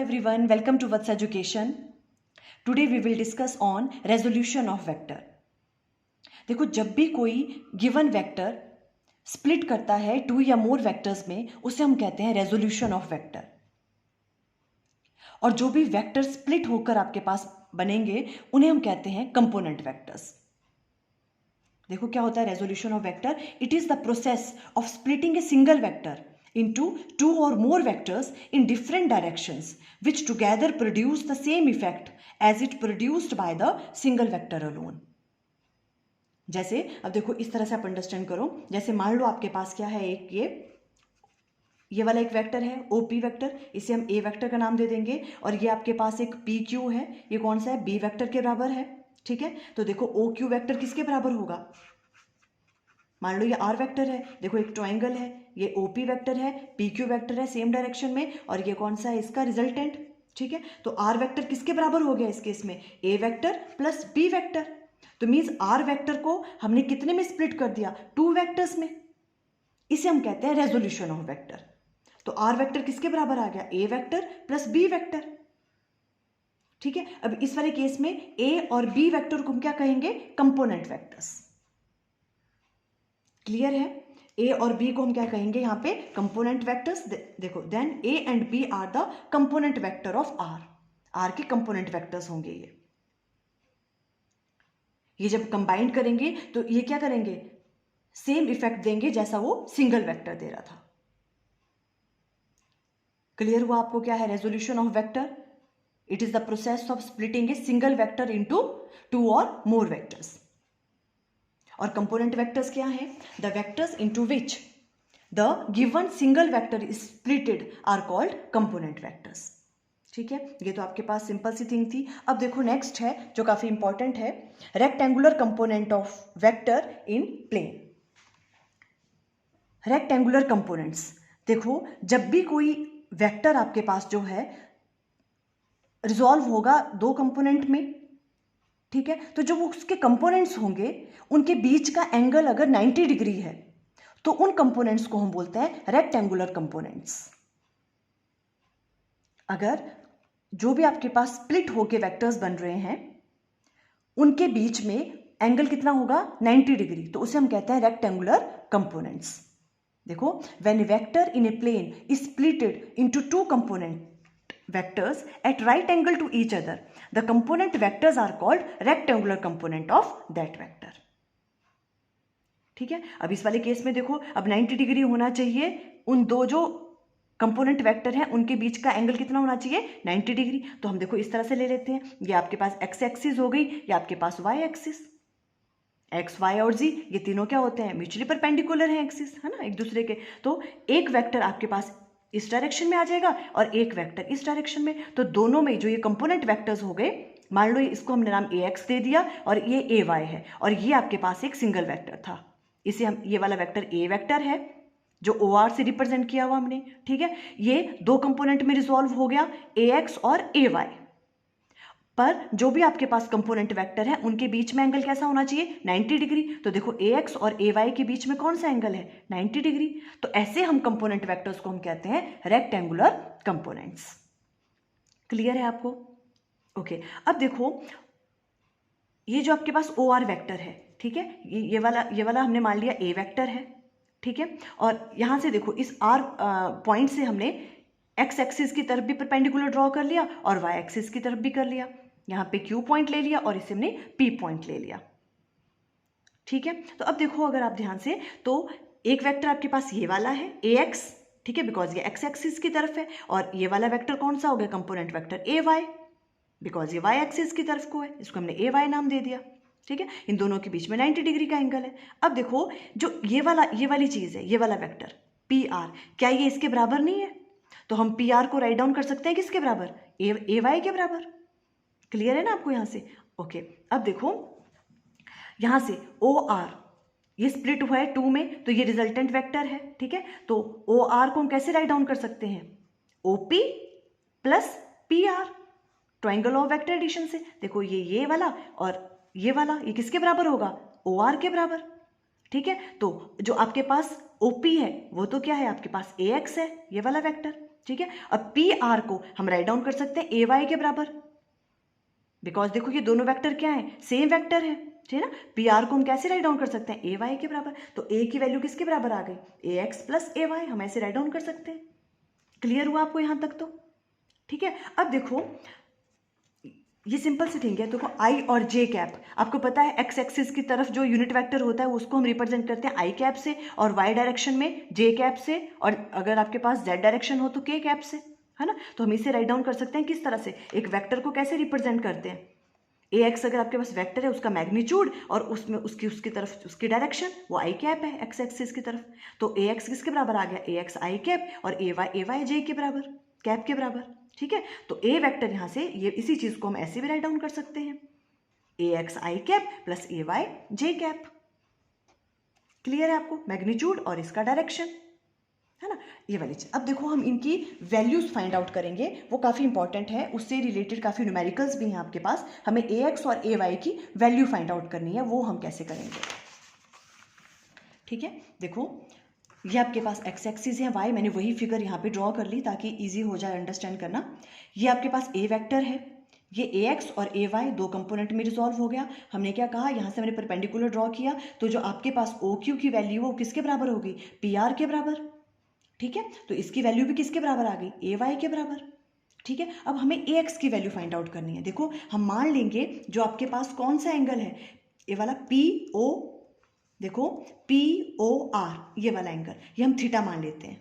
everyone, welcome to Vats Education. Today we will discuss on resolution of vector. देखो, जब भी कोई given vector split करता है टू या मोर वेक्टर्स में, उसे हम कहते हैं रेजोल्यूशन ऑफ वेक्टर. और जो भी वेक्टर स्प्लिट होकर आपके पास बनेंगे उन्हें हम कहते हैं कंपोनेंट वेक्टर्स. देखो क्या होता है resolution of vector. It is the process of splitting a single vector into two or more vectors in different directions which together produce the same effect as it produced by the single vector alone. जैसे अब देखो इस तरह से आप understand करो. जैसे मान लो आपके पास क्या है, एक ये वाला एक वेक्टर है OP वेक्टर, इसे हम A वेक्टर का नाम दे देंगे. और ये आपके पास एक PQ है, ये कौन सा है, B वेक्टर के बराबर है. ठीक है, तो देखो OQ वेक्टर किसके बराबर होगा. मान लो ये R वेक्टर है, देखो एक ट्राइंगल है, ये OP वेक्टर है, PQ वेक्टर है सेम डायरेक्शन में, और ये कौन सा है, इसका रिजल्टेंट. ठीक है, तो R वेक्टर किसके बराबर हो गया इस केस में, A vector plus B vector. तो मीन्स R वेक्टर को हमने कितने में स्प्लिट कर दिया, टू वेक्टर्स में. इसे हम कहते हैं रेजोल्यूशन ऑफ वेक्टर. तो R वेक्टर किसके बराबर आ गया, A vector plus B vector. ठीक है, अब इस वाले केस में A और B वेक्टर को हम क्या कहेंगे, कंपोनेंट वेक्टर्स. क्लियर है, A और B को हम क्या कहेंगे यहाँ पे, कंपोनेंट वेक्टर्स. देखो then A and B are the component vector of R के कंपोनेंट वेक्टर्स होंगे ये जब कंबाइंड करेंगे तो ये क्या करेंगे, सेम इफेक्ट देंगे जैसा वो सिंगल वेक्टर दे रहा था. क्लियर हुआ आपको क्या है resolution of vector. It is the process of splitting a single vector into two और मोर वेक्टर्स. और कंपोनेंट वेक्टर्स क्या है, the vectors into which the given single vector is splitted are called component vectors. ठीक है, ये तो आपके पास simple सी thing थी. अब देखो नेक्स्ट है जो काफी इंपॉर्टेंट है, rectangular component of vector in plane. Rectangular components. देखो जब भी कोई वेक्टर आपके पास जो है रिजॉल्व होगा दो कंपोनेंट में, ठीक है, तो जो उसके कंपोनेंट्स होंगे उनके बीच का एंगल अगर 90 डिग्री है तो उन कंपोनेंट्स को हम बोलते हैं रेक्टेंगुलर कंपोनेंट्स. अगर जो भी आपके पास स्प्लिट होके वेक्टर्स बन रहे हैं उनके बीच में एंगल कितना होगा, 90 डिग्री, तो उसे हम कहते हैं रेक्टेंगुलर कंपोनेंट्स. देखो when a vector in a plane is splitted into two component vectors at right angle to each other, the component vectors are called rectangular component of that vector. ठीक है, अब इस वाले केस में देखो अब 90 degree होना चाहिए, उन दो जो कंपोनेंट वेक्टर हैं उनके बीच का एंगल कितना होना चाहिए, 90 डिग्री. तो हम देखो इस तरह से ले लेते हैं, ये आपके पास x एक्सिस हो गई, ये आपके पास y एक्सिस. x, y और z ये तीनों क्या होते हैं, म्यूचुअली परपेंडिकुलर हैं एक्सिस, है ना, एक दूसरे के. तो एक वेक्टर आपके पास इस डायरेक्शन में आ जाएगा और एक वेक्टर इस डायरेक्शन में. तो दोनों में जो ये कंपोनेंट वेक्टर्स हो गए, मान लो इसको हमने नाम ax दे दिया और ये ay है, और ये आपके पास एक सिंगल वेक्टर था, इसे हम ये वाला वेक्टर a वेक्टर है जो OR से रिप्रेजेंट किया हुआ हमने. ठीक है, ये दो कंपोनेंट में रिजॉल्व हो गया ax और ay. पर जो भी आपके पास कंपोनेंट वेक्टर है उनके बीच में एंगल कैसा होना चाहिए, 90 डिग्री. तो देखो ax और ay के बीच में कौन सा एंगल है, 90 डिग्री. तो ऐसे हम कंपोनेंट वेक्टर्स को हम कहते हैं रेक्टेंगुलर कंपोनेंट्स. क्लियर है आपको. ओके, अब देखो ये जो आपके पास OR वेक्टर है, ठीक है, ये वाला हमने मान लिया a वेक्टर है. ठीक है, और यहां से देखो इस R पॉइंट से हमने x एक्सिस की तरफ भी परपेंडिकुलर ड्रॉ कर लिया और y एक्सिस की तरफ भी कर लिया. यहाँ पे Q पॉइंट ले लिया और इसे हमने P पॉइंट ले लिया. ठीक है, तो अब देखो अगर आप ध्यान से, तो एक वेक्टर आपके पास ये वाला है ax, ठीक है, बिकॉज ये x एक्सिस की तरफ है, और ये वाला वेक्टर कौन सा हो गया, कंपोनेंट वेक्टर ay, बिकॉज ये y एक्सिस की तरफ को है, इसको हमने ay नाम दे दिया. ठीक है, इन दोनों के बीच में 90 डिग्री का एंगल है. अब देखो जो ये वाली चीज है, ये वाला वेक्टर PR, क्या ये इसके बराबर नहीं है, तो हम PR को राइट डाउन कर सकते हैं किसके बराबर, ay के बराबर. क्लियर है ना आपको यहाँ से. ओके, अब देखो यहाँ से OR ये स्प्लिट हुआ है टू में, तो ये रिजल्टेंट वेक्टर है. ठीक है, तो OR को हम कैसे राइट डाउन कर सकते हैं, OP plus PR, triangle of vector addition से. देखो ये वाला और ये वाला ये किसके बराबर होगा, OR के बराबर. ठीक है, तो जो आपके पास OP है वो तो क्या है, आपके पास AX है, ये वाला वेक्टर. ठीक है। अब पी आर को हम राइट डाउन कर सकते हैं ए वाई के बराबर, बिकॉज देखो ये दोनों वेक्टर क्या है, सेम वेक्टर है, ठीक है ना। पी आर को हम कैसे राइट डाउन कर सकते हैं, ए वाई के बराबर। तो ए की वैल्यू किसके बराबर आ गई, ए एक्स प्लस ए वाई, हम ऐसे राइट डाउन कर सकते हैं। क्लियर हुआ आपको यहां तक तो, ठीक है। अब देखो ये सिंपल सी थिंग है, देखो आई और जे कैप, आपको पता है एक्स एक्सिस की तरफ जो यूनिट वेक्टर होता है उसको हम रिप्रेजेंट करते हैं आई कैप से, और वाई डायरेक्शन में जे कैप से, और अगर आपके पास जेड डायरेक्शन हो तो के कैप से, है ना। तो हम इसे राइट डाउन कर सकते हैं किस तरह से, एक वेक्टर को कैसे रिप्रेजेंट करते हैं, ए एक्स अगर आपके पास वेक्टर है उसका मैग्नीट्यूड और उसमें उसकी तरफ उसकी डायरेक्शन वो आई कैप है एक्स एक्सिस की तरफ। तो ए एक्स किसके बराबर आ गया, ए एक्स आई कैप, और ए वाई जे के बराबर, कैप के बराबर, ठीक है। तो ए वेक्टर यहाँ से ये इसी चीज को हम ऐसे भी राइट डाउन कर सकते हैं, A x I cap plus A Y J cap. Clear है आपको, मैग्नीट्यूड और इसका डायरेक्शन, है ना, ये वाली चीज। अब देखो हम इनकी वैल्यूज फाइंड आउट करेंगे, वो काफी इंपॉर्टेंट है, उससे रिलेटेड काफी न्यूमेरिकल्स भी हैं आपके पास। हमें ए एक्स और ए वाई की वैल्यू फाइंड आउट करनी है, वो हम कैसे करेंगे, ठीक है। देखो ये आपके पास एक्स एक्सिस है, वाई मैंने वही फिगर यहाँ पे ड्रॉ कर ली ताकि इजी हो जाए अंडरस्टैंड करना। ये आपके पास ए वेक्टर है, ये ए एक्स और ए वाई दो कंपोनेंट में रिजॉल्व हो गया। हमने क्या कहा, यहाँ से मैंने परपेंडिकुलर ड्रॉ किया, तो जो आपके पास ओ क्यू की वैल्यू वो किसके बराबर होगी, पी आर के बराबर, ठीक है। तो इसकी वैल्यू भी किसके बराबर आ गई, ए वाई के बराबर, ठीक है। अब हमें ए एक्स की वैल्यू फाइंड आउट करनी है। देखो हम मान लेंगे जो आपके पास कौन सा एंगल है, ये वाला पी ओ, देखो पी ओ आर, ये वाला एंगल ये हम थीटा मान लेते हैं,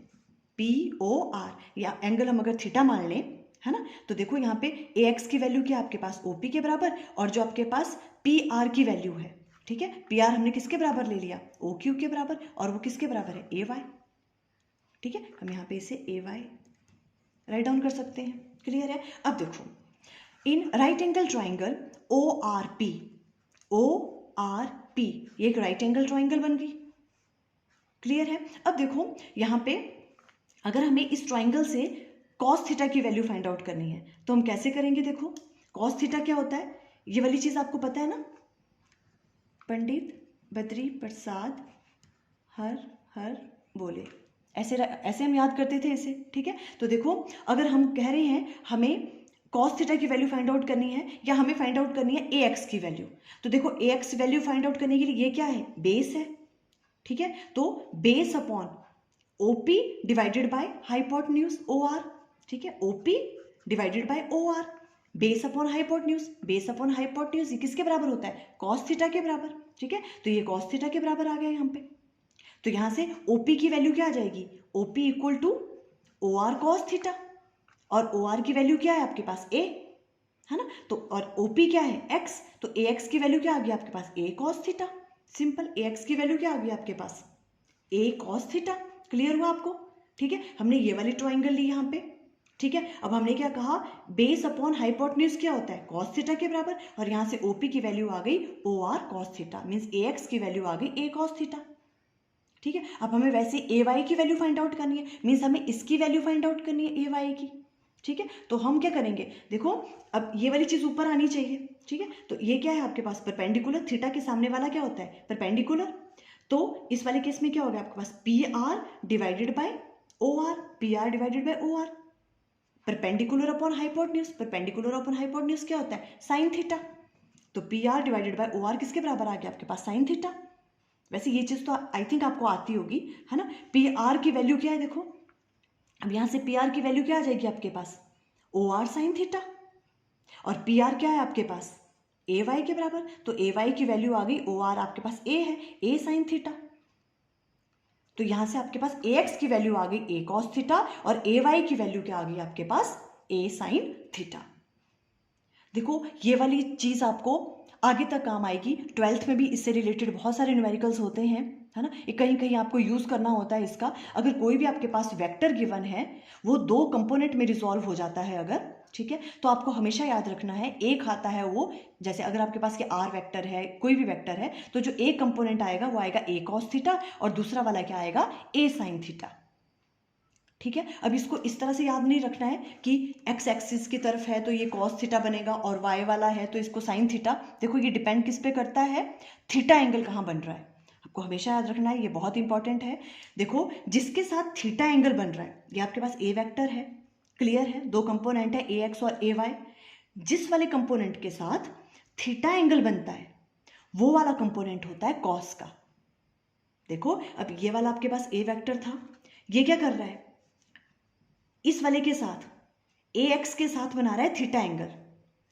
पी ओ आर या एंगल हम अगर थीटा मान लें, है ना। तो देखो यहाँ पे ए एक्स की वैल्यू क्या आपके पास ओ पी के बराबर, और जो आपके पास पी आर की वैल्यू है, ठीक है, पी आर हमने किसके बराबर ले लिया, ओ क्यू के बराबर, और वो किसके बराबर है, ए वाई, ठीक है। हम यहाँ पे इसे ए वाई राइट डाउन कर सकते हैं। क्लियर है। अब देखो इन right angle triangle O R P, O R P, ये एक राइट एंगल ट्राइंगल बन गई। क्लियर है। अब देखो यहाँ पे अगर हमें इस ट्राइंगल से कॉस थीटा की वैल्यू फाइंड आउट करनी है तो हम कैसे करेंगे, देखो कॉस थीटा क्या होता है, ये वाली चीज आपको पता है ना, पंडित बद्री प्रसाद हर हर बोले, ऐसे ऐसे हम याद करते थे इसे, ठीक है। तो देखो अगर हम कह रहे हैं हमें कॉस थीटा की वैल्यू फाइंड आउट करनी है या हमें फाइंड आउट करनी है ए एक्स की वैल्यू, तो देखो ए एक्स वैल्यू फाइंड आउट करने के लिए ये क्या है, बेस है, ठीक है। तो base upon OP divided by hypotenuse O R, ठीक है, OP divided by O R, base upon hypotenuse, base upon hypotenuse ये किसके बराबर होता है, कॉस थीटा के बराबर, ठीक है। तो ये कॉस थीटा के बराबर आ गया यहाँ पे। तो यहां से ओपी की वैल्यू क्या आ जाएगी, OP equal to O R cos theta, और ओ आर की वैल्यू क्या है आपके पास, ए, है ना। तो और ओपी क्या है, एक्स, तो ए एक्स की वैल्यू क्या आ गई आपके पास, ए कॉस थीटा। सिंपल, ए एक्स की वैल्यू क्या आ गई आपके पास, ए कॉस थीटा। क्लियर हुआ आपको, ठीक है। हमने ये वाली ट्राइंगल ली यहाँ पे, ठीक है। अब हमने क्या कहा, बेस अपॉन हाइपोटेन्यूज क्या होता है, कॉस थीटा के बराबर, और यहाँ से ओपी की वैल्यू आ गई O R cos theta, means A x की वैल्यू आ गई ए कॉस थीटा, ठीक है। अब हमें वैसे ए वाई की वैल्यू फाइंड आउट करनी है, मीन्स हमें इसकी वैल्यू फाइंड आउट करनी है ए वाई की, ठीक है। तो हम क्या करेंगे, देखो अब ये वाली चीज ऊपर आनी चाहिए, ठीक है। तो ये क्या है आपके पास परपेंडिकुलर, थीटा के सामने वाला क्या होता है, परपेंडिकुलर। तो इस वाले केस में क्या हो गया आपके पास, P R divided by O R, P R divided by O R, perpendicular upon hypotenuse, perpendicular upon hypotenuse क्या होता है, साइन थीटा। तो P R divided by O R किसके बराबर आ गया आपके पास, साइन थीटा। वैसे ये चीज तो आई थिंक आपको आती होगी, है ना। पी आर की वैल्यू क्या है, देखो अब यहां से पी आर की वैल्यू क्या आ जाएगी आपके पास, ओ आर साइन थीटा, और पी आर क्या है आपके पास, ए वाई के बराबर। तो ए वाई की वैल्यू आ गई, ओ आर आपके पास ए है, ए साइन थीटा। तो यहां से आपके पास ए एक्स की वैल्यू आ गई ए कॉस थीटा, और ए वाई की वैल्यू क्या आ गई आपके पास, ए साइन थीटा। देखो ये वाली चीज आपको आगे तक काम आएगी, 12th में भी इससे रिलेटेड बहुत सारे न्यूमेरिकल्स होते हैं, है ना। ये कहीं कहीं आपको यूज करना होता है इसका। अगर कोई भी आपके पास वेक्टर गिवन है वो दो कंपोनेंट में रिजॉल्व हो जाता है अगर, ठीक है, तो आपको हमेशा याद रखना है एक आता है वो, जैसे अगर आपके पास ये आर वेक्टर है, कोई भी वेक्टर है, तो जो एक कंपोनेंट आएगा वो आएगा ए कॉस थीटा, और दूसरा वाला क्या आएगा, ए साइन थीटा, ठीक है। अब इसको इस तरह से याद नहीं रखना है कि एक्स एक्सिस की तरफ है तो ये कॉस थीटा बनेगा, और वाई वाला है तो इसको साइन थीटा। देखो ये डिपेंड किस पे करता है, थीटा एंगल कहाँ बन रहा है। आपको हमेशा याद रखना है, ये बहुत इंपॉर्टेंट है। देखो जिसके साथ थीटा एंगल बन रहा है, ये आपके पास ए वेक्टर है, क्लियर है, दो कंपोनेंट है ए एक्स और ए वाई। जिस वाले कंपोनेंट के साथ थीटा एंगल बनता है वो वाला कंपोनेंट होता है कॉस का। देखो अब ये वाला आपके पास ए वेक्टर था, ये क्या कर रहा है, इस वाले के साथ ए एक्स के साथ बना रहा है थीटा एंगल।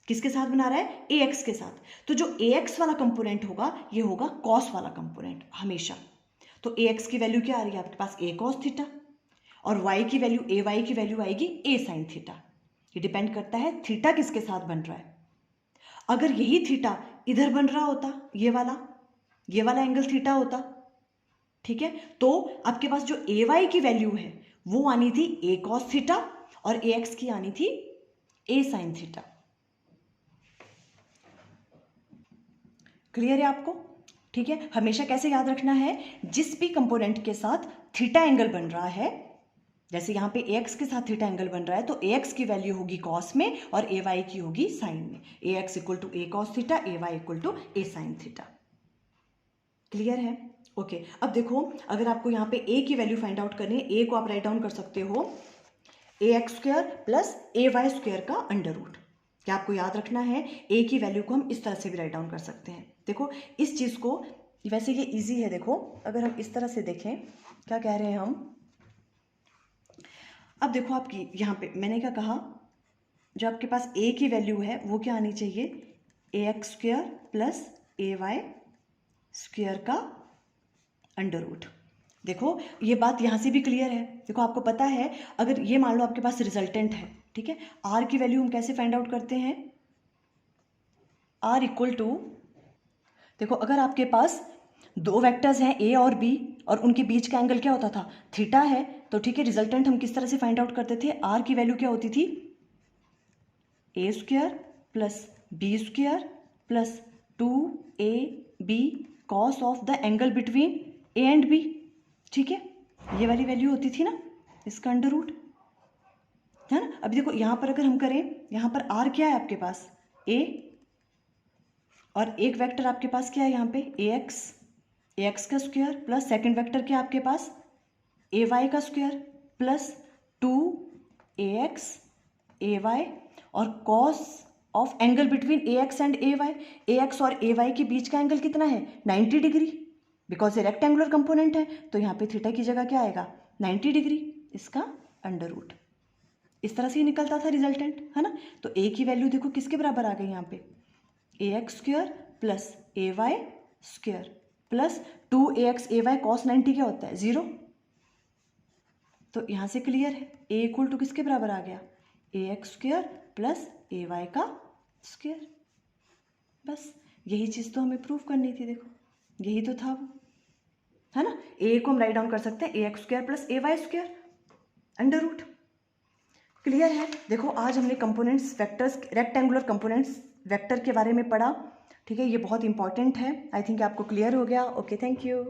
किसके साथ बना रहा है, ए एक्स के साथ। तो जो ए एक्स वाला कंपोनेंट होगा ये होगा कॉस वाला कंपोनेंट हमेशा। तो ए एक्स की वैल्यू क्या आ रही है आपके पास, ए कॉस थीटा, और वाई की वैल्यू, ए वाई की वैल्यू आएगी ए साइन थीटा। ये डिपेंड करता है थीटा किसके साथ बन रहा है। अगर यही थीटा इधर बन रहा होता, ये वाला एंगल थीटा होता, ठीक है, तो आपके पास जो ए वाई की वैल्यू है वो आनी थी ए कॉस थीटा और ए एक्स की आनी थी ए साइन थीटा। क्लियर है आपको, ठीक है। हमेशा कैसे याद रखना है, जिस भी कंपोनेंट के साथ थीटा एंगल बन रहा है, जैसे यहाँ पे ए एक्स के साथ थीटा एंगल बन रहा है तो ए एक्स की वैल्यू होगी कॉस में और ए वाई की होगी साइन में। A x equal to A cos theta, A y equal to A sine theta. Clear है, ओके। अब देखो अगर आपको यहाँ पे ए की वैल्यू फाइंड आउट करनी है, ए को आप राइट डाउन कर सकते हो ए x square plus A y square का अंडर रूट। क्या आपको याद रखना है, ए की वैल्यू को हम इस तरह से भी राइट डाउन कर सकते हैं। देखो इस चीज़ को, वैसे ये इजी है, देखो अगर हम इस तरह से देखें, क्या कह रहे हैं हम, अब देखो आपकी यहाँ पे मैंने क्या कहा, जो आपके पास ए की वैल्यू है वो क्या आनी चाहिए, ए x square plus A y square का अंडर रूट। देखो ये बात यहाँ से भी क्लियर है। देखो आपको पता है अगर ये मान लो आपके पास रिजल्टेंट है, ठीक है, आर की वैल्यू हम कैसे फाइंड आउट करते हैं, आर इक्वल टू, देखो अगर आपके पास दो वेक्टर्स हैं ए और बी और उनके बीच का एंगल क्या होता था, थीटा है, तो ठीक है, रिजल्टेंट हम किस तरह से फाइंड आउट करते थे, आर की वैल्यू क्या होती थी, A square plus B square plus 2ab cos of the angle between A and B, ठीक है, ये वाली वैल्यू होती थी ना, इसका अंडर रूट, है ना। अभी देखो यहाँ पर अगर हम करें, यहाँ पर आर क्या है आपके पास, ए, और एक वेक्टर आपके पास क्या है यहाँ पे, ए एक्स का स्क्वायर प्लस सेकंड वेक्टर क्या है आपके पास, ए वाई का square plus 2ax A Y, और cos of angle between A X and A Y. A X और ए वाई के बीच का एंगल कितना है, 90 डिग्री, बिकॉज ये रेक्टेंगुलर कंपोनेंट है, तो यहाँ पे थीटा की जगह क्या आएगा, 90 डिग्री, इसका अंडर रूट। इस तरह से ही निकलता था रिजल्टेंट, है ना। तो ए की वैल्यू देखो किसके बराबर आ गई यहाँ पे, A x square plus A y square plus 2ax A Y cos 90 क्या होता है, 0। तो यहाँ से क्लियर है, ए इक्वल टू किसके बराबर आ गया, ए x square plus A Y का स्क्वायर। बस यही चीज़ तो हमें प्रूव करनी थी, देखो यही तो था वो, है ना। ए को हम राइट डाउन कर सकते हैं A x square plus A y square under root. Clear है। देखो आज हमने components vectors, rectangular components vector के बारे में पढ़ा, ठीक है, ये बहुत इंपॉर्टेंट है। आई थिंक आपको क्लियर हो गया। Okay, thank you.